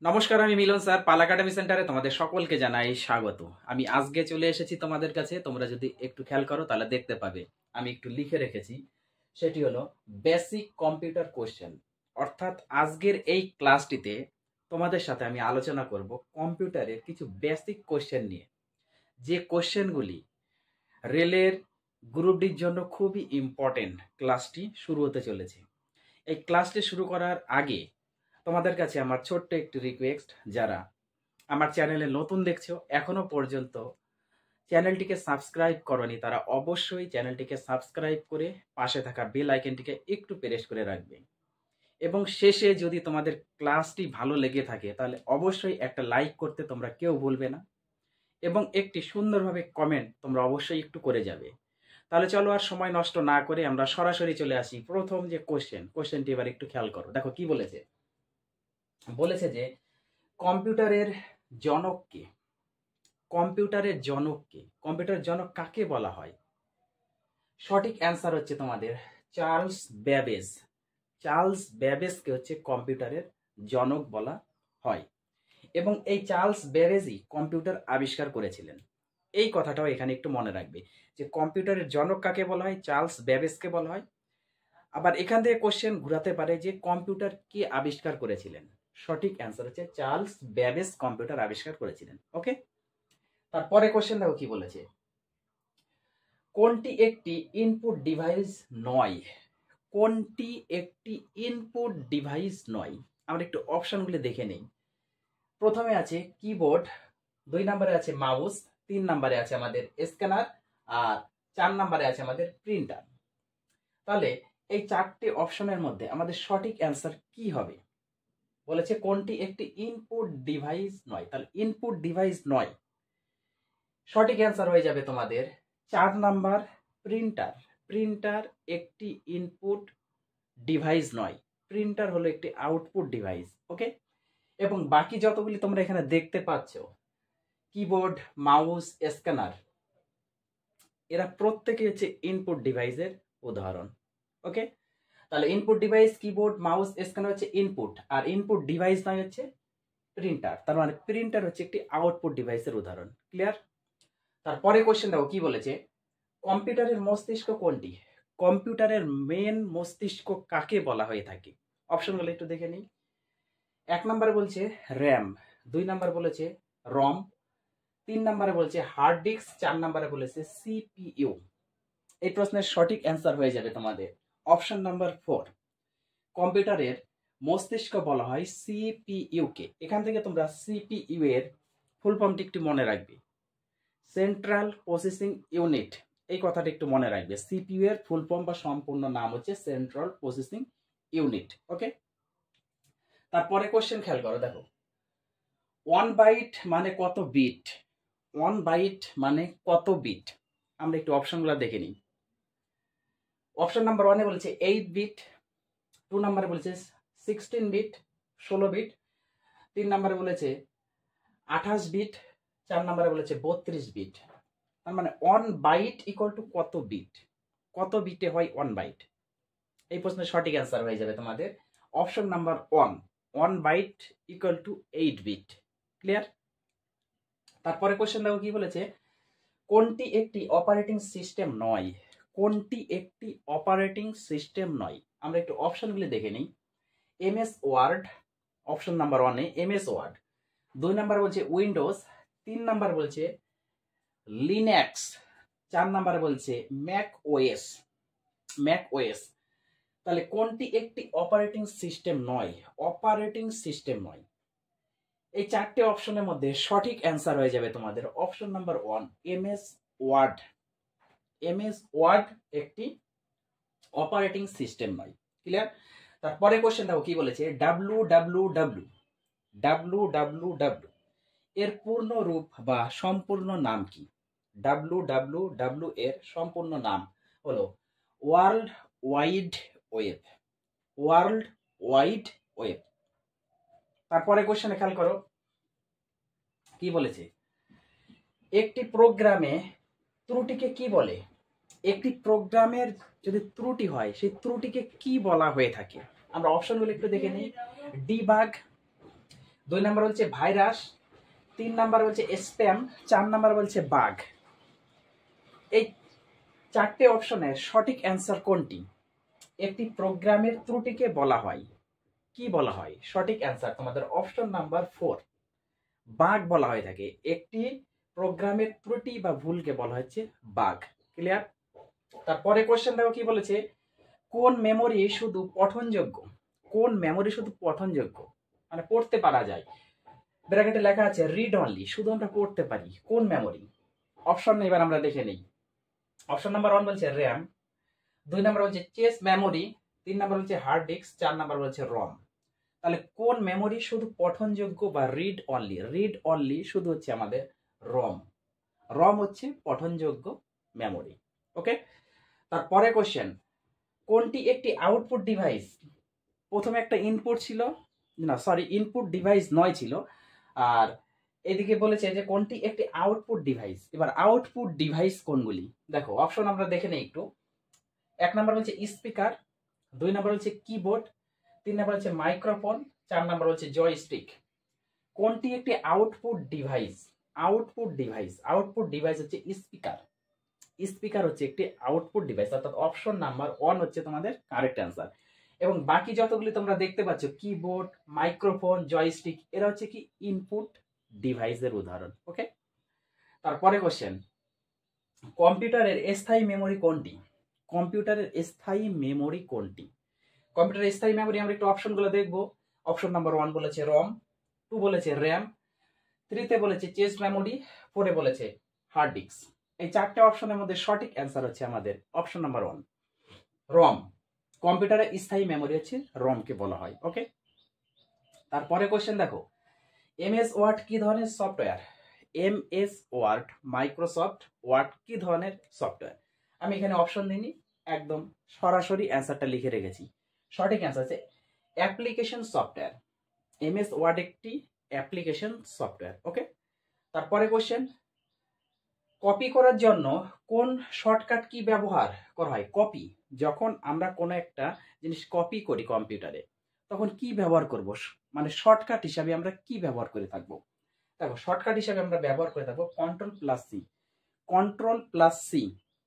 নমস্কার, আমি মিলন স্যার পাল একাডেমি সেন্টারে তোমাদের সকলকে জানাই স্বাগত। আমি আজকে চলে এসেছি তোমাদের কাছে। তোমরা যদি একটু খেয়াল করো তাহলে দেখতে পাবে আমি একটু লিখে রেখেছি। সেটি হলো বেসিক কম্পিউটার কোশ্চেন। অর্থাৎ আজকের এই ক্লাসটিতে তোমাদের সাথে আমি আলোচনা করব কম্পিউটারের কিছু বেসিক কোশ্চেন নিয়ে, যে কোশ্চেনগুলি রেলের গ্রুপ ডির জন্য খুবই ইম্পর্টেন্ট। ক্লাসটি শুরু হতে চলেছে। এই ক্লাসটি শুরু করার আগে তোমাদের কাছে আমার ছোট্ট একটি রিকোয়েস্ট, যারা আমার চ্যানেলে নতুন দেখছো এখনো পর্যন্ত চ্যানেলটিকে সাবস্ক্রাইব করনি, তারা অবশ্যই চ্যানেলটিকে সাবস্ক্রাইব করে পাশে থাকা বেল আইকনটিকে একটু প্রেস করে রাখবে। এবং শেষে যদি তোমাদের ক্লাসটি ভালো লেগে থাকে তাহলে অবশ্যই একটা লাইক করতে তোমরা কেউ ভুলবে না, এবং একটি সুন্দরভাবে কমেন্ট তোমরা অবশ্যই একটু করে যাবে। তাহলে চলো আর সময় নষ্ট না করে আমরা সরাসরি চলে আসি প্রথম যে কোশ্চেনটি এবার একটু খেয়াল করো। দেখো কি বলেছে। বলেছে যে কম্পিউটারের জনক কে? কম্পিউটারের জনক কে? কম্পিউটারের জনক কাকে বলা হয়? সঠিক অ্যান্সার হচ্ছে তোমাদের চার্লস ব্যাবেজ। চার্লস ব্যাবেজকে হচ্ছে কম্পিউটারের জনক বলা হয়, এবং এই চার্লস ব্যাবেজই কম্পিউটার আবিষ্কার করেছিলেন। এই কথাটাও এখানে একটু মনে রাখবে যে কম্পিউটারের জনক কাকে বলা হয়, চার্লস ব্যাবেজকে বলা হয়। আবার এখান থেকে কোশ্চেন ঘুরাতে পারে যে কম্পিউটার কে আবিষ্কার করেছিলেন। সঠিক অ্যান্সার হচ্ছে চার্লস ব্যাবেজ কম্পিউটার আবিষ্কার করেছিলেন। ওকে, তারপরে কোশ্চেন দেখো কি বলেছে। কোনটি একটি ইনপুট ডিভাইস নয়? কোনটি একটি ইনপুট ডিভাইস নয়? আমরা একটু অপশনগুলি দেখে নেই। প্রথমে আছে কিবোর্ড, 2 নম্বরে আছে মাউস, 3 নম্বরে আছে আমাদের স্ক্যানার, আর 4 নম্বরে আছে আমাদের প্রিন্টার। তাহলে এই 4টি অপশনের মধ্যে আমাদের সঠিক অ্যান্সার কি হবে? বলেছে কোনটি একটি ইনপুট ডিভাইস নয়। তাহলে ইনপুট ডিভাইস নয়, সঠিক অ্যান্সার হয়ে যাবে তোমাদের 4 নাম্বার প্রিন্টার। প্রিন্টার একটি ইনপুট ডিভাইস নয়, প্রিন্টার হলো একটি আউটপুট ডিভাইস। ওকে, এবং বাকি যতগুলি তোমরা এখানে দেখতে পাচ্ছ, কিবোর্ড, মাউস, স্ক্যানার, এরা প্রত্যেকে হচ্ছে ইনপুট ডিভাইসের উদাহরণ। ওকে, তাহলে input device keyboard, mouse, scanner হচ্ছে ইনপুট, আর ইনপুট ডিভাইস নয় হচ্ছে প্রিন্টার। তার মানে প্রিন্টার হচ্ছে একটি আউটপুট ডিভাইসের উদাহরণ। ক্লিয়ার? তারপরে কোশ্চেন দেখো কি বলেছে। কম্পিউটারের মস্তিষ্ক কোনটি? কম্পিউটারের মেন মস্তিষ্ক কাকে বলা হয়ে থাকে? অপশনগুলো একটু দেখে নিই। 1 নম্বরে বলছে র্যাম, 2 নম্বরে বলেছে রম, 3 নম্বরে বলছে হার্ড ডিস্ক, 4 নম্বরে বলেছে সিপিইউ। এই প্রশ্নের সঠিক অ্যান্সার হয়ে যাবে তোমাদের অপশন নাম্বার 4। কম্পিউটারের মস্তিষ্ক বলা হয় সিপিইউ কে। এখান থেকে তোমরা সিপিইউ এর ফুল ফর্মটি একটু মনে রাখবে, সেন্ট্রাল প্রসেসিং ইউনিট। এই কথাটা একটু মনে রাখবে। সিপিইউ এর ফুল ফর্ম বা সম্পূর্ণ নাম হচ্ছে সেন্ট্রাল প্রসেসিং ইউনিট। ওকে, তারপরে কোশ্চেন খেয়াল করো। দেখো 1 বাইট মানে কত বিট? 1 বাইট মানে কত বিট? আমরা একটু অপশনগুলো দেখে নিই। অপশন নাম্বার 1 এ বলেছে 8 বিট, 2 নম্বরে বলেছে 16 বিট 16 বিট, 3 নম্বরে বলেছে 28 বিট, 4 নম্বরে বলেছে 32 বিট। তার মানে 1 বাইট ইকুয়াল টু কত বিট? কত বিটে হয় 1 বাইট? এই প্রশ্নের সঠিক অ্যান্সার হয়ে যাবে তোমাদের option number 1, 1 byte equal to 8 bit. Clear? তারপরে কোশ্চেন দেখো কি বলেছে। কোনটি একটি অপারেটিং সিস্টেম নয়? কোনটি একটি অপারেটিং সিস্টেম নয়? আমরা একটু অপশনগুলি দেখে নিই। এমএস ওয়ার্ড, অপশন নাম্বার 1 এ এমএস ওয়ার্ড, 2 নাম্বার বলছে উইন্ডোজ, 3 নাম্বার বলছে লিনাক্স, 4 নাম্বার বলছে ম্যাক ওএস। Mac OS. তাহলে কোনটি একটি অপারেটিং সিস্টেম নয়? অপারেটিং সিস্টেম নয়। এই 4টে অপশনের মধ্যে সঠিক অ্যান্সার হয়ে যাবে তোমাদের option number 1, MS Word. MS Word একটি অপারেটিং সিস্টেম নয়। ক্লিয়ার? তারপরে কোশ্চেন দেখো কি বলেছে। ডাব্লু এর পূর্ণ রূপ বা সম্পূর্ণ নাম কি? ডাব্লু এর সম্পূর্ণ নাম হলো world wide web. World wide web. তারপরে কোশ্চেনে খেয়াল করো কি বলেছে। একটি প্রোগ্রামে ত্রুটিকে কি বলে? একটি প্রোগ্রামের যদি ত্রুটি হয় সেই ত্রুটিকে কি বলা হয়ে থাকে? আমরা অপশনগুলো একটু দেখে নিই। ডিবাগ, 2 নাম্বার বলছে ভাইরাস, 3 নাম্বার বলছে স্প্যাম, 4 নাম্বার বলছে বাগ। এই 4টে অপশনের সঠিক অ্যান্সার কোনটি? একটি প্রোগ্রামের ত্রুটিকে বলা হয় কি বলা হয়? সঠিক অ্যান্সার তোমাদের অপশন নাম্বার 4, বাগ বলা হয়ে থাকে। একটি প্রোগ্রামের ত্রুটি বা ভুলকে বলা হচ্ছে বাগ। ক্লিয়ার? তারপরে কোশ্চেন দেখো কি বলেছে, কোন মেমোরি শুধু পঠনযোগ্য? কোন মেমোরি শুধু পঠনযোগ্য মানে পড়তে পারা যায়? ব্র্যাকেটে লেখা আছে রিড অনলি, শুধু আমরা পড়তে পারি। কোন মেমোরি? অপশন এবার আমরা দেখে নেই। অপশন নাম্বার 1 বলছে র্যাম, 2 নাম্বার বলছে চেস মেমোরি, 3 নাম্বার বলছে হার্ড ডিস্ক, 4 নাম্বার বলছে রম। তাহলে কোন মেমোরি শুধু পঠনযোগ্য বা রিড অনলি? রিড অনলি শুধু হচ্ছে আমাদের রম। রম হচ্ছে পঠনযোগ্য মেমোরি। ওকে, তারপরে কোশ্চেন, কোনটি একটি আউটপুট ডিভাইস? প্রথমে একটা ইনপুট ছিল, না সরি ইনপুট ডিভাইস নয় ছিল, আর এদিকে বলেছে যে কোনটি একটি আউটপুট ডিভাইস। এবার আউটপুট ডিভাইস কোনগুলি? দেখো অপশন আমরা দেখে নেই একটু। 1 নাম্বার বলছে স্পিকার, 2 নাম্বার হচ্ছে কিবোর্ড, 3 নাম্বার হচ্ছে মাইক্রোফোন, 4 নাম্বার হচ্ছে জয়স্টিক। কোনটি একটি output device? Output device, output device হচ্ছে স্পিকার। স্পিকার হচ্ছে একটি আউটপুট ডিভাইস, অর্থাৎ অপশন নাম্বার 1 হচ্ছে তোমাদের কারেক্ট অ্যান্সার। এবং বাকি যতগুলি তোমরা দেখতে পাচ্ছ কিবোর্ড, মাইক্রোফোন, জয়স্টিক, এরা হচ্ছে কি ইনপুট ডিভাইসের উদাহরণ। ওকে, তারপরে কোশ্চেন, কম্পিউটারের স্থায়ী মেমোরি কোনটি? কম্পিউটারের স্থায়ী মেমোরি কোনটি? কম্পিউটারের স্থায়ী মেমোরি আমরা একটু অপশনগুলো দেখবো। অপশন নাম্বার 1 বলেছে রম, 2 বলেছে র্যাম, 3 বলেছে চেস মেমোরি, 4 বলেছে হার্ড ডিস্ক। এই 4টে অপশনের মধ্যে সঠিক অ্যান্সার হচ্ছে আমাদের অপশন নাম্বার 1 রম। কম্পিউটারের স্থায়ী মেমোরি হচ্ছে রমকে বলা হয়। ওকে, তারপরে কোশ্চেন দেখো, এমএস ওয়ার্ড কি ধরনের software? MS Word Microsoft Word কি ধরনের সফটওয়্যার? আমি এখানে অপশন দিইনি, একদম সরাসরি অ্যান্সারটা লিখে রেখেছি। সঠিক অ্যান্সার হচ্ছে অ্যাপ্লিকেশন সফটওয়্যার। এমএস ওয়ার্ড একটি অ্যাপ্লিকেশন সফটওয়্যার। ওকে, তারপরে কোশ্চেন, কপি করার জন্য কোন শর্টকাট কি ব্যবহার করা হয়? কপি, যখন আমরা কোনো একটা জিনিস কপি করি কম্পিউটারে তখন কি ব্যবহার করব? মানে শর্টকাট হিসাবে আমরা কি ব্যবহার করে থাকবো? দেখো শর্টকাট হিসাবে আমরা ব্যবহার করে থাকবো কন্ট্রোল+C। কন্ট্রোল+C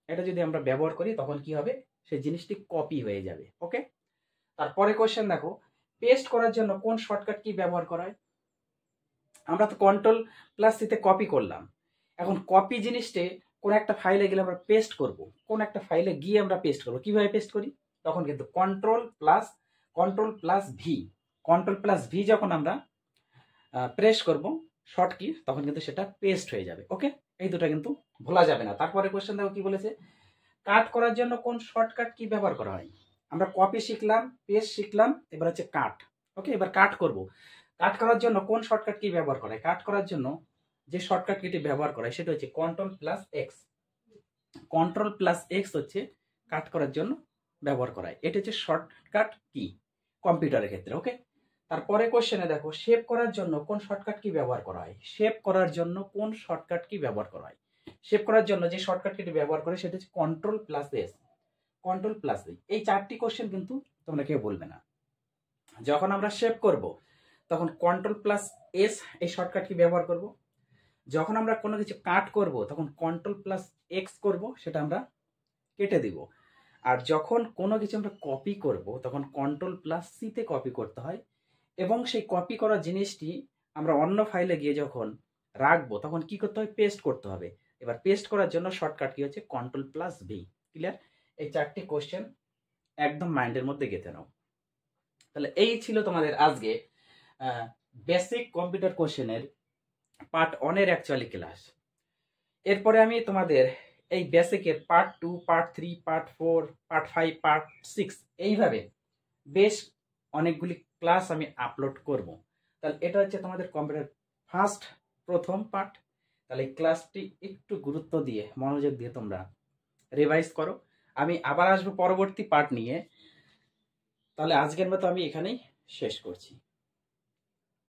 এটা যদি আমরা ব্যবহার করি তখন কি হবে? সেই জিনিসটি কপি হয়ে যাবে। ওকে, তারপরে কোশ্চেন দেখো, পেস্ট করার জন্য কোন শর্টকাট কি ব্যবহার করা হয়? আমরা তো কন্ট্রোল+C তে কপি করলাম, এখন কপি জিনিসটা কোন একটা ফাইলে গেলে আমরা পেস্ট করব, কোন একটা ফাইলে গিয়ে আমরা পেস্ট করব, কিভাবে পেস্ট করি? তখন কিন্তু কন্ট্রোল+ভি, কন্ট্রোল+ভি যখন আমরা প্রেস করব শর্ট কি, তখন কিন্তু সেটা পেস্ট হয়ে যাবে। ওকে, এই দুটো কিন্তু ভোলা যাবে না। তারপরে কোশ্চেন দেখো কি বলেছে, কাট করার জন্য কোন শর্টকাট কি ব্যবহার করা হয়? আমরা কপি শিখলাম, পেস্ট শিখলাম, এবার হচ্ছে কাট। ওকে, এবার কাট করব। কাট করার জন্য কোন শর্টকাট কি ব্যবহার করা হয়? কাট করার জন্য যে শর্টকাট কিটি ব্যবহার করা হয় সেটা হচ্ছে কন্ট্রোল+X। কন্ট্রোল+X হচ্ছে কাট করার জন্য ব্যবহার করা হয়। এটা হচ্ছে শর্টকাট কি কম্পিউটারের ক্ষেত্রে। ওকে, তারপরে কোশ্চেনে দেখো, সেভ করার জন্য কোন শর্টকাট কি ব্যবহার করা হয়? সেভ করার জন্য কোন শর্টকাট কি ব্যবহার করা হয়? সেভ করার জন্য যে শর্টকাট কিটি ব্যবহার করে সেটা হচ্ছে কন্ট্রোল+S। কন্ট্রোল+S, এই 4টি কোশ্চেন কিন্তু তোমরা কেউ বলবে না। যখন আমরা সেভ করব তখন কন্ট্রোল+S এই শর্টকাট কি ব্যবহার করব। যখন আমরা কোনো কিছু কাট করব তখন কন্ট্রোল+X করব, সেটা আমরা কেটে দিব। আর যখন কোনো কিছু আমরা কপি করব তখন কন্ট্রোল+C তে কপি করতে হয়, এবং সেই কপি করা জিনিসটি আমরা অন্য ফাইলে গিয়ে যখন রাখবো তখন কি করতে হয়? পেস্ট করতে হবে। এবার পেস্ট করার জন্য শর্টকাট কি হচ্ছে? কন্ট্রোল+V। ক্লিয়ার? এই 4টি কোশ্চেন একদম মাইন্ডের মধ্যে গেঁথে নাও। তাহলে এই ছিল তোমাদের আজকে বেসিক কম্পিউটার কোশ্চেনের পার্ট 1 এর অ্যাকচুয়ালি ক্লাস। এরপরে আমি তোমাদের এই বেসিকের part 2, part 3, part 4, part 5, part 6 এইভাবে বেশ অনেকগুলি ক্লাস আমি আপলোড করব। তাহলে এটা হচ্ছে তোমাদের কম্পিউটার প্রথম পার্ট। তাহলে এই ক্লাসটি একটু গুরুত্ব দিয়ে মনোযোগ দিয়ে তোমরা রিভাইজ করো। আমি আবার আসবো পরবর্তী পার্ট নিয়ে। তাহলে আজকের মতো আমি এখানেই শেষ করছি।